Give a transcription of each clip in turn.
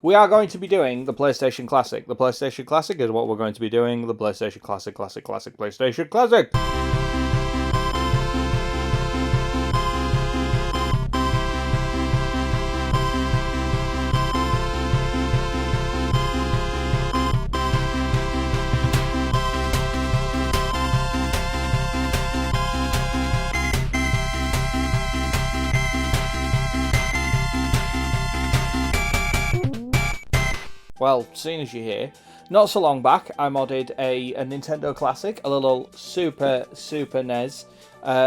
we are going to be doing the PlayStation Classic. The PlayStation Classic is what we're going to be doing. The PlayStation Classic, PlayStation Classic. Well, seeing as you're here, not so long back, I modded a Nintendo Classic, a little Super NES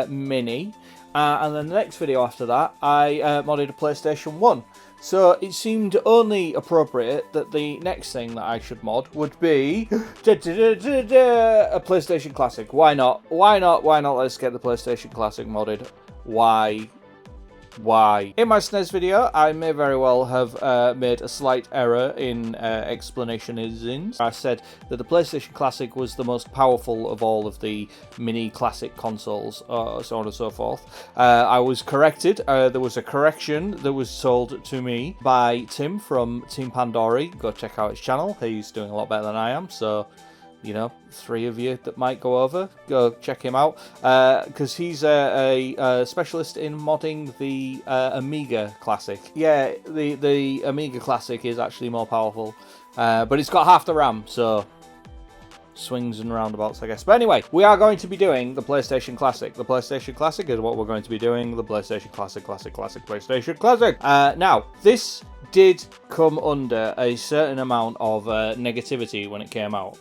Mini, and then the next video after that, I modded a PlayStation 1. So it seemed only appropriate that the next thing that I should mod would be a PlayStation Classic. Why not? Why not? Why not? Let's get the PlayStation Classic modded. Why? In my SNES video, I may very well have made a slight error in explanation. I said that the PlayStation Classic was the most powerful of all of the mini classic consoles, so on and so forth. I was corrected. There was a correction that was told to me by Tim from Team Pandori. Go check out his channel. He's doing a lot better than I am, so... you know, 3 of you that might go over, go check him out, because he's a specialist in modding the Amiga Classic. Yeah, the Amiga Classic is actually more powerful, but it's got half the RAM, so swings and roundabouts, I guess. But anyway, we are going to be doing the PlayStation Classic. The PlayStation Classic is what we're going to be doing. The PlayStation Classic, PlayStation Classic. Now, this did come under a certain amount of negativity when it came out,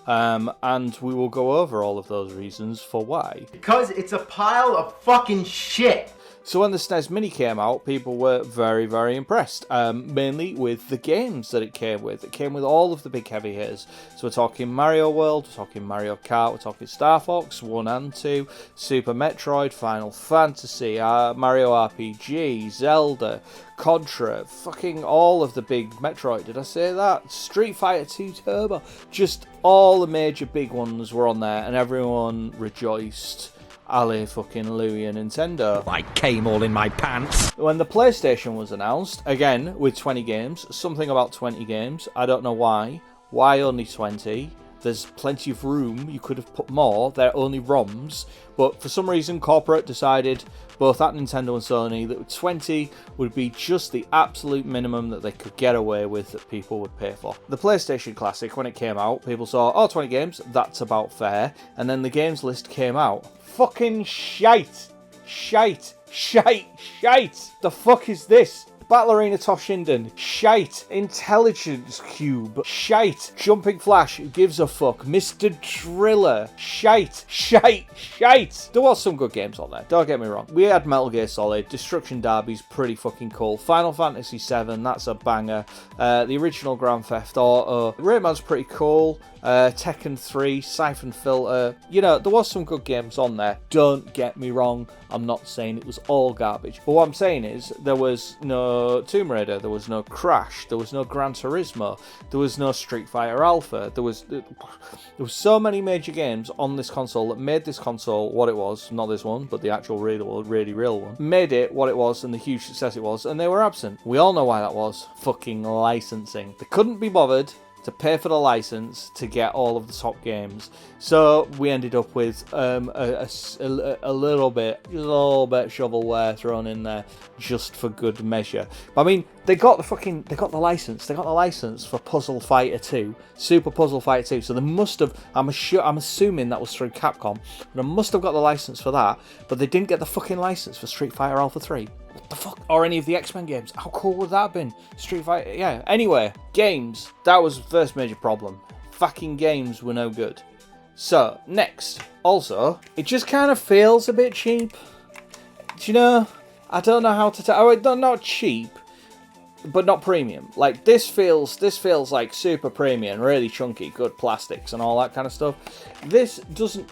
and we will go over all of those reasons for why. Because it's a pile of fucking shit. So when the SNES Mini came out, people were very, very impressed, mainly with the games that it came with. It came with all of the big heavy hitters. So we're talking Mario World, we're talking Mario Kart, we're talking Star Fox 1 and 2, Super Metroid, Final Fantasy, Mario RPG, Zelda, Contra, fucking all of the big Metroid, did I say that? Street Fighter 2 Turbo, just all the major big ones were on there, and everyone rejoiced. Ali fucking Louie and Nintendo. I came all in my pants. When the PlayStation was announced, again with 20 games, something about 20 games, I don't know why. Why only 20? There's plenty of room, you could have put more, they're only ROMs, but for some reason corporate decided, both at Nintendo and Sony, that 20 would be just the absolute minimum that they could get away with, that people would pay for. The PlayStation Classic, when it came out, people saw, oh, 20 games, that's about fair, and then the games list came out. Fucking shite! Shite! The fuck is this? Battle Arena Toshinden, shite. Intelligence Cube, shite. Jumping Flash, who gives a fuck. Mr. Driller, shite. There was some good games on there, don't get me wrong. We had Metal Gear Solid, Destruction Derby's pretty fucking cool. Final Fantasy VII, that's a banger. The original Grand Theft Auto, Rayman's pretty cool. Tekken 3, Siphon Filter, you know, there was some good games on there, don't get me wrong, I'm not saying it was all garbage, but what I'm saying is, there was no Tomb Raider, there was no Crash, there was no Gran Turismo, there was no Street Fighter Alpha, there was so many major games on this console that made this console what it was, not this one, but the actual really real one, made it what it was and the huge success it was, and they were absent. We all know why that was. Fucking licensing. They couldn't be bothered to pay for the license to get all of the top games, so we ended up with a little bit shovelware thrown in there just for good measure. But I mean, they got the license for Puzzle Fighter 2, Super Puzzle Fighter 2. So they must have. I'm assuming that was through Capcom. They must have got the license for that, but they didn't get the fucking license for Street Fighter Alpha 3. What the fuck? Or any of the X-Men games. How cool would that have been? Street Fighter, yeah. Anyway, games. That was the first major problem. Fucking games were no good. So, next. Also, it just kind of feels a bit cheap. Do you know? I don't know how to tell. Oh, not cheap, but not premium. Like, this feels like super premium, really chunky, good plastics and all that kind of stuff. This doesn't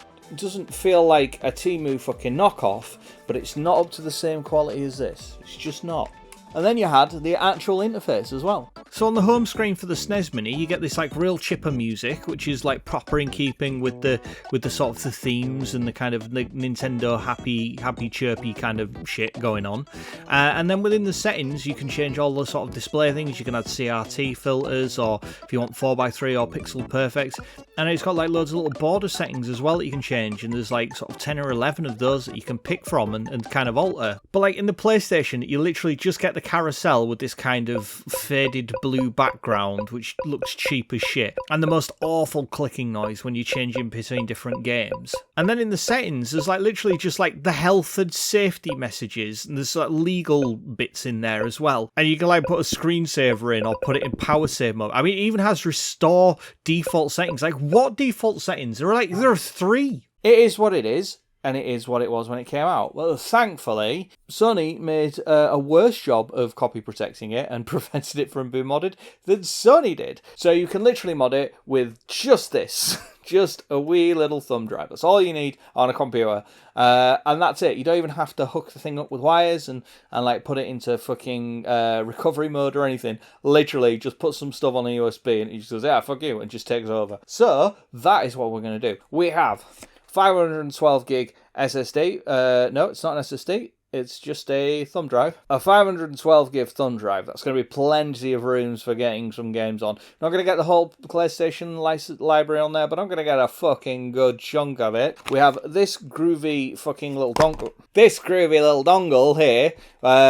feel like a Temu fucking knockoff, but it's not up to the same quality as this. It's just not. And then you had the actual interface as well. So on the home screen for the SNES Mini, you get this like real chipper music, which is like proper in keeping with the sort of the themes and the kind of the Nintendo happy chirpy kind of shit going on. And then within the settings, you can change all the sort of display things. You can add CRT filters, or if you want 4:3 or pixel perfect. And it's got like loads of little border settings as well that you can change, and there's like sort of 10 or 11 of those that you can pick from and kind of alter. But like in the PlayStation, you literally just get the carousel with this kind of faded blue background, which looks cheap as shit, and the most awful clicking noise when you're changing between different games. And then in the settings, there's like literally just like the health and safety messages, and there's like legal bits in there as well. And you can like put a screensaver in or put it in power save mode. I mean, it even has restore default settings. Like, what default settings? There are 3. It is what it is, and it is what it was when it came out. Well, thankfully, Sony made a worse job of copy protecting it and prevented it from being modded than Sony did. So you can literally mod it with just this. Just a wee little thumb drive. That's all you need on a computer. And that's it. You don't even have to hook the thing up with wires and like put it into fucking recovery mode or anything. Literally, just put some stuff on a USB and it just goes, yeah, fuck you, and just takes over. So, that is what we're going to do. We have 512 gig SSD. No, it's not an SSD. It's just a thumb drive. A 512 gig thumb drive. That's going to be plenty of rooms for getting some games on. Not going to get the whole PlayStation library on there, but I'm going to get a fucking good chunk of it. We have this groovy fucking little dongle. This groovy little dongle here,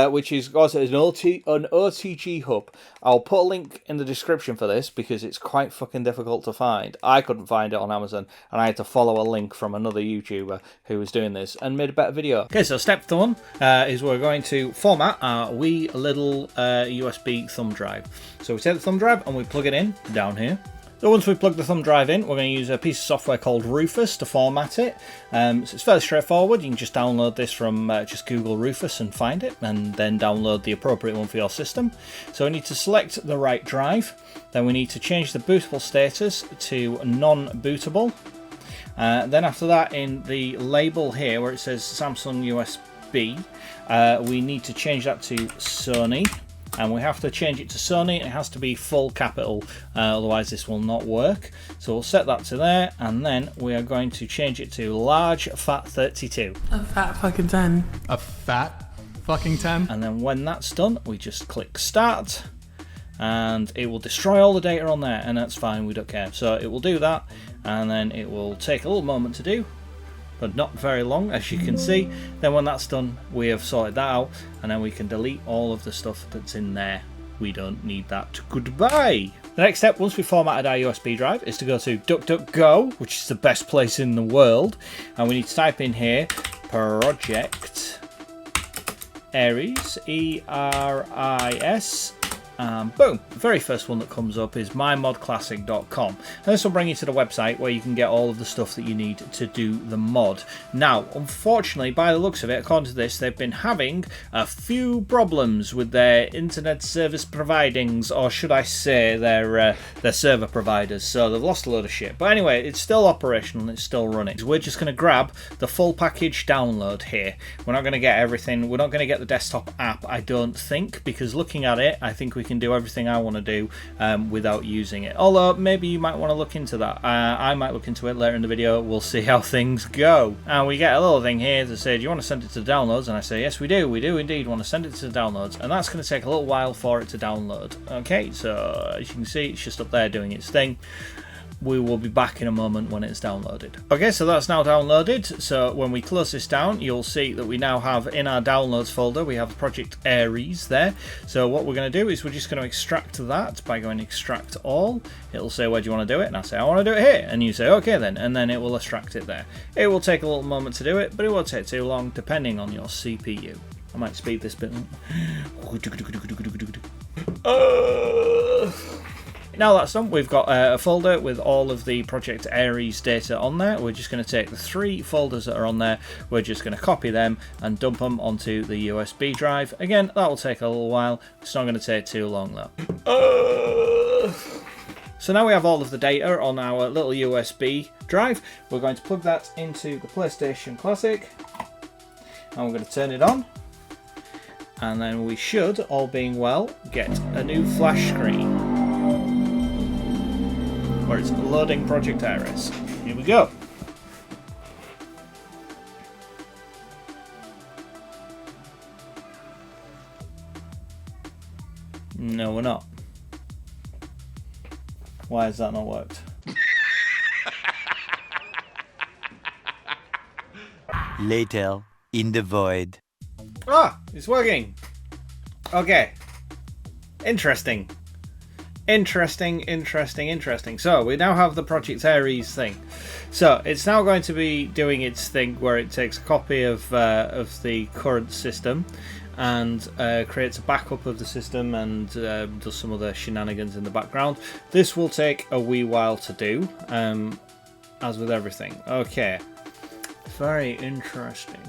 which is also an OTG hub. I'll put a link in the description for this because it's quite fucking difficult to find. I couldn't find it on Amazon, and I had to follow a link from another YouTuber who was doing this and made a better video. Okay, so step 1 is we're going to format our wee little USB thumb drive. So we take the thumb drive and we plug it in down here. So once we plug the thumb drive in, we're going to use a piece of software called Rufus to format it. So it's fairly straightforward. You can just download this from just Google Rufus and find it, and then download the appropriate one for your system. So we need to select the right drive. Then we need to change the bootable status to non-bootable. Then after that, in the label here where it says Samsung USB, we need to change that to Sony. And we have to change it to Sony. It has to be full capital, otherwise this will not work. So we'll set that to there, and then we are going to change it to large fat 32. A fat fucking 10. A fat fucking 10. And then when that's done, we just click start, and it will destroy all the data on there, and that's fine, we don't care. So it will do that, and then it will take a little moment to do, but not very long, as you can see. Then when that's done, we have sorted that out, and then we can delete all of the stuff that's in there. We don't need that. Goodbye! The next step, once we've formatted our USB drive, is to go to DuckDuckGo, which is the best place in the world, and we need to type in here, Project Eris, E-R-I-S, boom, the very first one that comes up is mymodclassic.com, and this will bring you to the website where you can get all of the stuff that you need to do the mod. Now, unfortunately, by the looks of it, according to this, they've been having a few problems with their internet service providings, or should I say their server providers, so they've lost a load of shit. But anyway, it's still operational, it's still running. So we're just going to grab the full package download here. We're not going to get everything, we're not going to get the desktop app, I don't think, because looking at it, I think we can do everything I want to do without using it. Although maybe you might want to look into that. I might look into it later in the video. We'll see how things go. And we get a little thing here to say, do you want to send it to downloads? And I say, yes, we do. We do indeed want to send it to downloads. And that's going to take a little while for it to download. Okay, so as you can see, it's just up there doing its thing. We will be back in a moment when it's downloaded. Okay, so that's now downloaded. So when we close this down, you'll see that we now have in our downloads folder, we have Project Eris there. So what we're going to do is we're just going to extract that by going extract all. It'll say, where do you want to do it? And I say, I want to do it here. And you say, okay then. And then it will extract it there. It will take a little moment to do it, but it won't take too long depending on your CPU. I might speed this bit up. Now that's done, we've got a folder with all of the Project Eris data on there. We're just going to take the 3 folders that are on there, we're just going to copy them and dump them onto the USB drive. Again, that will take a little while, it's not going to take too long though. So now we have all of the data on our little USB drive. We're going to plug that into the PlayStation Classic, and we're going to turn it on. And then we should, all being well, get a new flash screen where it's loading Project Eris. Here we go. No, we're not. Why has that not worked? Later, in the void. Ah, it's working. Okay. Interesting. Interesting. So we now have the Project Eris thing. So it's now going to be doing its thing where it takes a copy of the current system and creates a backup of the system and does some other shenanigans in the background. This will take a wee while to do, as with everything. Okay. Very interesting.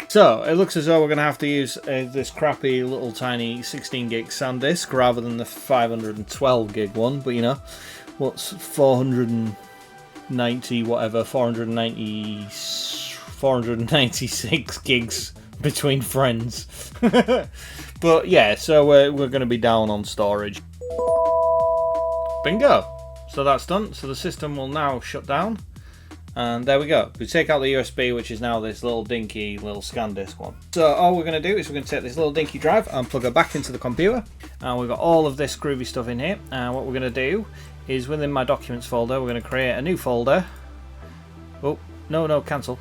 So, it looks as though we're going to have to use this crappy little tiny 16 gig SanDisk rather than the 512 gig one, but you know, what's 496 gigs between friends. But yeah, so we're going to be down on storage. Bingo! So that's done, so the system will now shut down. And there we go. We take out the USB, which is now this little dinky little ScanDisk one. So all we're going to do is we're going to take this little dinky drive and plug it back into the computer. And we've got all of this groovy stuff in here. And what we're going to do is within my documents folder, we're going to create a new folder. Oh, no, cancel.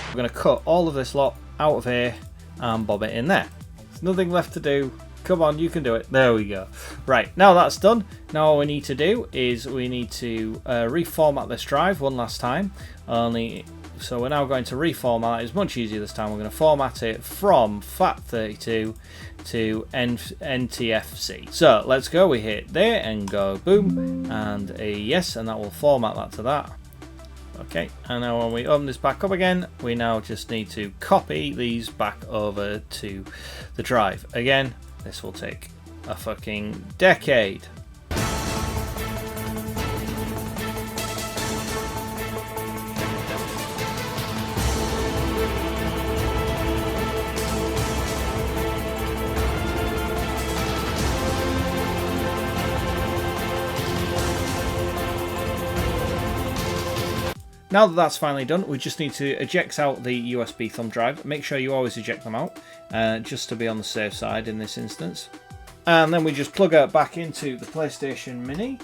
We're going to cut all of this lot out of here and bob it in there. There's nothing left to do. Come on, you can do it. There we go. Right, now that's done. Now all we need to do is we need to reformat this drive one last time. So we're now going to reformat it. It's much easier this time. We're going to format it from FAT32 to NTFC. So let's go. We hit there and go boom and a yes, and that will format that to that. Okay, and now when we open this back up again, we now just need to copy these back over to the drive. Again, this will take a fucking decade. Now that that's finally done, we just need to eject out the USB thumb drive. Make sure you always eject them out, just to be on the safe side in this instance. And then we just plug it back into the PlayStation Mini,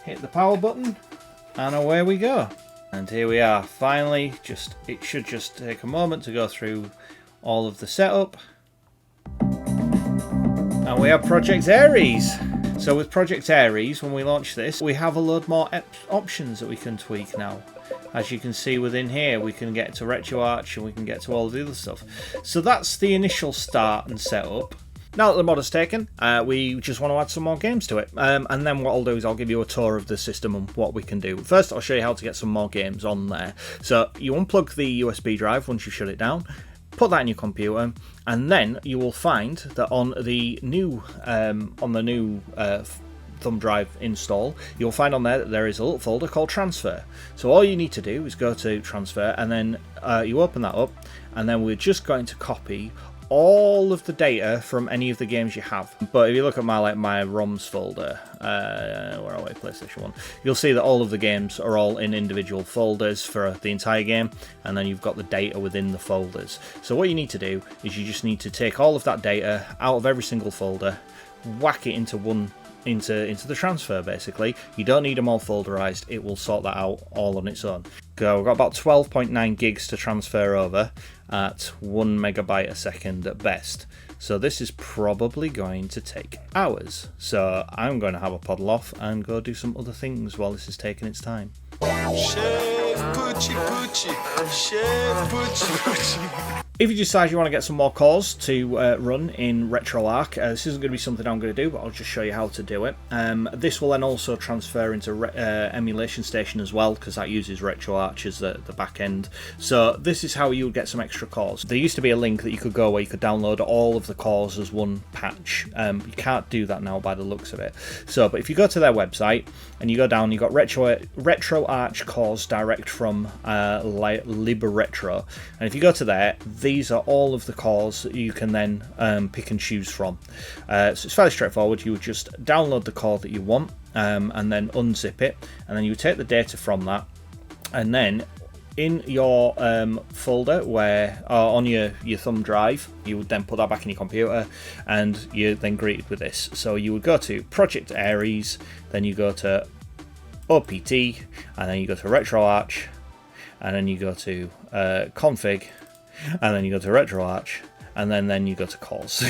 hit the power button, and away we go. And here we are, finally. It should just take a moment to go through all of the setup. And we have Project Eris. So with Project Eris, when we launch this, we have a load more options that we can tweak now. As you can see within here, we can get to RetroArch and we can get to all the other stuff. So that's the initial start and setup. Now that the mod is taken, we just want to add some more games to it. And then what I'll do is I'll give you a tour of the system and what we can do. First, I'll show you how to get some more games on there. So you unplug the USB drive once you shut it down. Put that in your computer, and then you will find that on the new thumb drive install, you'll find on there that there is a little folder called Transfer. So all you need to do is go to Transfer, and then you open that up, and then we're just going to copy all of the data from any of the games you have. But if you look at my ROMs folder, where are we, PlayStation 1, you'll see that all of the games are all in individual folders for the entire game, and then you've got the data within the folders. So what you need to do is you just need to take all of that data out of every single folder, whack it into the transfer. Basically, you don't need them all folderized. It will sort that out all on its own. We've got about 12.9 gigs to transfer over at 1 megabyte a second at best. So this is probably going to take hours. So I'm going to have a poddle off and go do some other things while this is taking its time. If you decide you want to get some more cores to run in RetroArch, this isn't going to be something I'm going to do, but I'll just show you how to do it. This will then also transfer into Emulation Station as well, because that uses RetroArch as the back end. So this is how you would get some extra cores. There used to be a link that you could go where you could download all of the cores as one patch. You can't do that now by the looks of it. So, but if you go to their website and you go down, you've got RetroArch cores direct from LibRetro, and if you go to there, these are all of the cores that you can then pick and choose from. So it's fairly straightforward. You would just download the core that you want and then unzip it, and then you would take the data from that, and then in your folder where on your thumb drive, you would then put that back in your computer, and you're then greeted with this. So you would go to Project Ares, then you go to OPT, and then you go to RetroArch, and then you go to Config, and then you go to RetroArch, and then you go to cores.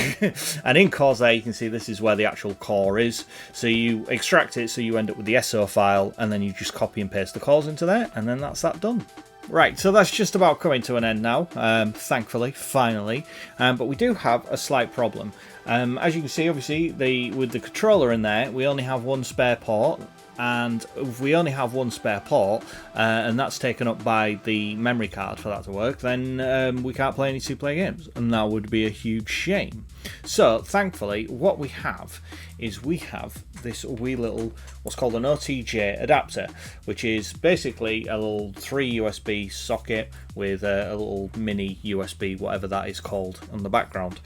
And in cores there, you can see this is where the actual core is. So you extract it, so you end up with the SO file, and then you just copy and paste the cores into there, and then that's that done. Right, so that's just about coming to an end now, thankfully, finally. But we do have a slight problem. As you can see, obviously, with the controller in there, we only have one spare port. And if we only have one spare port, and that's taken up by the memory card for that to work, then we can't play any two-player games, and that would be a huge shame. So, thankfully, what we have is we have this wee little, what's called an OTJ adapter, which is basically a little 3 USB socket with a little mini USB, whatever that is called, on the background.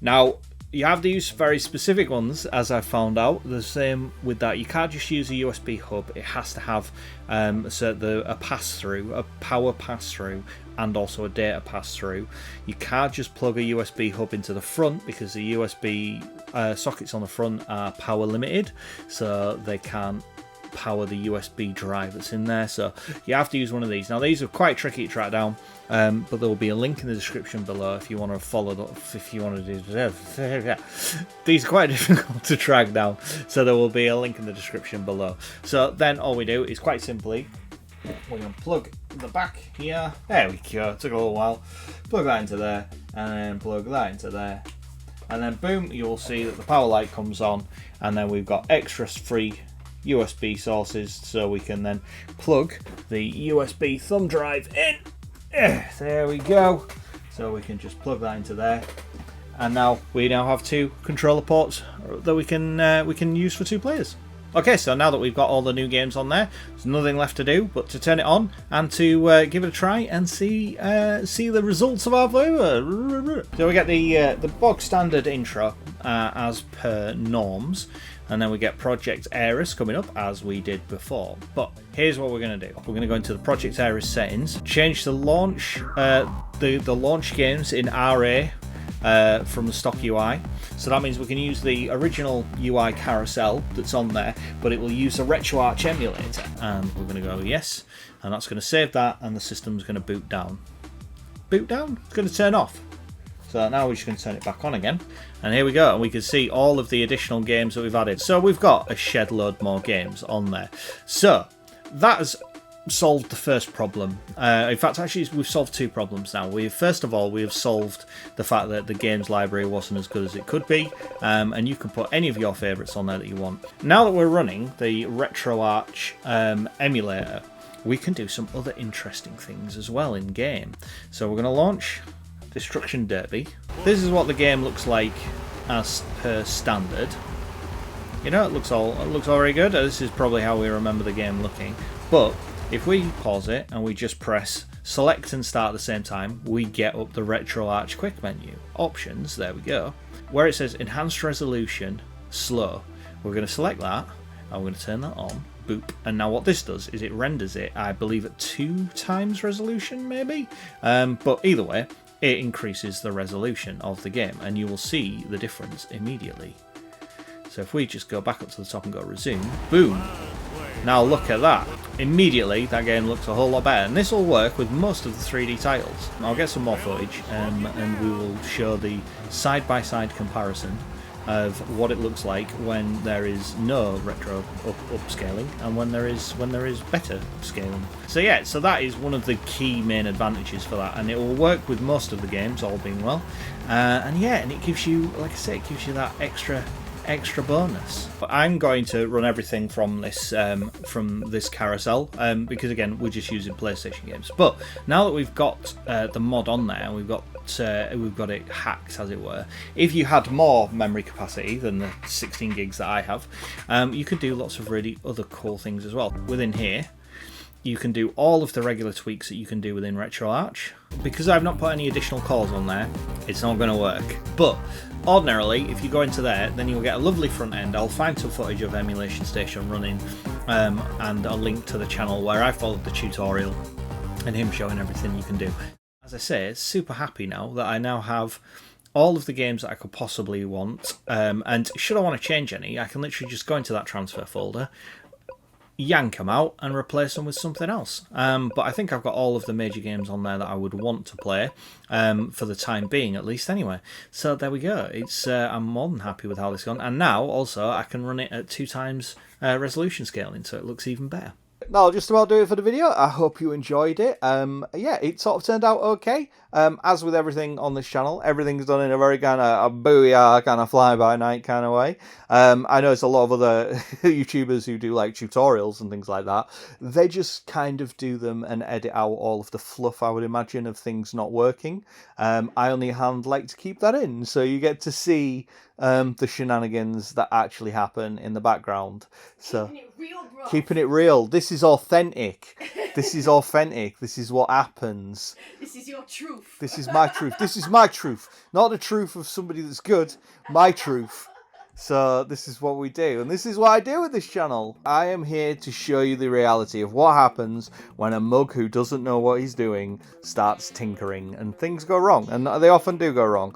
Now, you have to use very specific ones, as I found out. The same with that. You can't just use a USB hub. It has to have a pass-through, a power pass-through, and also a data pass-through. You can't just plug a USB hub into the front, because the USB sockets on the front are power limited, so they can't power the USB drive that's in there. So you have to use one of these. Now these are quite tricky to track down, but there will be a link in the description below if you want to follow that. If you want to do these are quite difficult to track down, so there will be a link in the description below. So then all we do is quite simply we unplug the back here. There we go. It took a little while. Plug that into there, and then plug that into there, and then boom, you'll see that the power light comes on, and then we've got extra free USB sources, so we can then plug the USB thumb drive in. There we go. So we can just plug that into there, and now we have 2 controller ports that we can use for 2 players. Okay, so now that we've got all the new games on there, there's nothing left to do but to turn it on and to give it a try and see the results of our viewer. So we get the bog standard intro as per norms, and then we get Project Eris coming up as we did before. But here's what we're going to do. We're going to go into the Project Eris settings, change the launch the launch games in RA from the stock UI. So that means we can use the original UI carousel that's on there, but it will use the RetroArch emulator. And we're going to go yes, and that's going to save that, and the system's going to boot down. Boot down? It's going to turn off. So now we're just going to turn it back on again. And here we go, and we can see all of the additional games that we've added. So we've got a shed load more games on there. So that has solved the first problem. In fact, actually, we've solved 2 problems now. First of all, we have solved the fact that the games library wasn't as good as it could be, and you can put any of your favourites on there that you want. Now that we're running the RetroArch emulator, we can do some other interesting things as well in game. So we're going to launch Destruction Derby. This is what the game looks like as per standard. You know, it looks all very good. This is probably how we remember the game looking. But if we pause it and we just press select and start at the same time, we get up the RetroArch quick menu options. There we go, where it says enhanced resolution slow. We're going to select that, and we're going to turn that on. Boop. And now what this does is it renders it, I believe, at 2 times resolution, maybe. But either way, it increases the resolution of the game, and you will see the difference immediately. So if we just go back up to the top and go resume, boom. Now look at that. Immediately that game looks a whole lot better, and this will work with most of the 3D titles. I'll get some more footage and we will show the side-by-side comparison of what it looks like when there is no retro upscaling and when there is better scaling. So yeah, so that is one of the key main advantages for that, and it will work with most of the games, all being well. And yeah, and it gives you, like I say, it gives you that extra bonus. But I'm going to run everything from this carousel because again we're just using PlayStation games. But now that we've got the mod on there, and we've got it hacked, as it were, if you had more memory capacity than the 16 gigs that I have, you could do lots of really other cool things as well. Within here you can do all of the regular tweaks that you can do within RetroArch. Because I've not put any additional cores on there, it's not going to work. But ordinarily, if you go into there, then you'll get a lovely front end. I'll find some footage of Emulation Station running and a link to the channel where I followed the tutorial and him showing everything you can do. As I say, super happy now that I now have all of the games that I could possibly want, and should I want to change any, I can literally just go into that transfer folder, yank them out and replace them with something else. But I think I've got all of the major games on there that I would want to play, for the time being at least anyway. So there we go. It's I'm more than happy with how this has gone, and now also I can run it at 2x resolution scaling, so it looks even better. That'll just about do it for the video. I hope you enjoyed it. Yeah, it sort of turned out okay. As with everything on this channel, everything's done in a very kind of a booyah, kind of fly-by-night kind of way. I know it's a lot of other YouTubers who do like tutorials and things like that. They just kind of do them and edit out all of the fluff, I would imagine, of things not working. I, on the other hand, like to keep that in, so you get to see the shenanigans that actually happen in the background. So keeping it real, bro. Keeping it real. This is authentic. This is authentic. This is what happens. This is your truth. This is my truth. This is my truth. Not the truth of somebody that's good. My truth. So this is what we do, and this is what I do with this channel. I am here to show you the reality of what happens when a mug who doesn't know what he's doing starts tinkering and things go wrong, and they often do go wrong.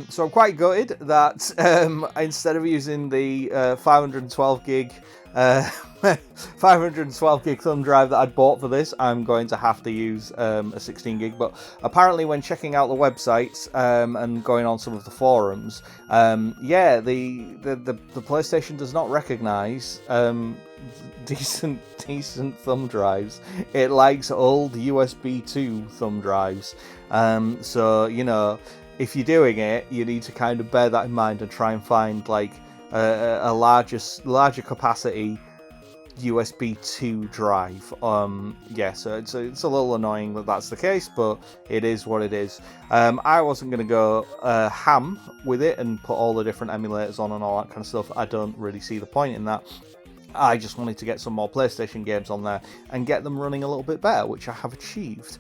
So I'm quite gutted that instead of using the 512 gig 512 gig thumb drive that I'd bought for this, I'm going to have to use a 16 gig. But apparently when checking out the websites and going on some of the forums, yeah, the PlayStation does not recognize decent thumb drives. It likes old USB 2 thumb drives. So, you know, if you're doing it, you need to kind of bear that in mind and try and find like a larger capacity USB 2 drive. Yeah, so it's a little annoying that that's the case, but it is what it is. I wasn't going to go ham with it and put all the different emulators on and all that kind of stuff. I don't really see the point in that. I just wanted to get some more PlayStation games on there and get them running a little bit better, which I have achieved.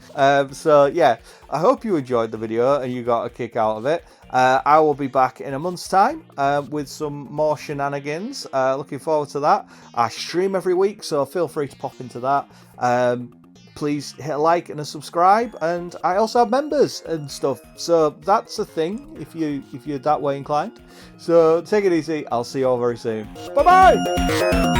So yeah, I hope you enjoyed the video and you got a kick out of it. I will be back in a month's time with some more shenanigans. Looking forward to that. I stream every week, so feel free to pop into that. Please hit a like and a subscribe, and I also have members and stuff, so that's a thing if you're that way inclined. So take it easy. I'll see you all very soon. Bye bye.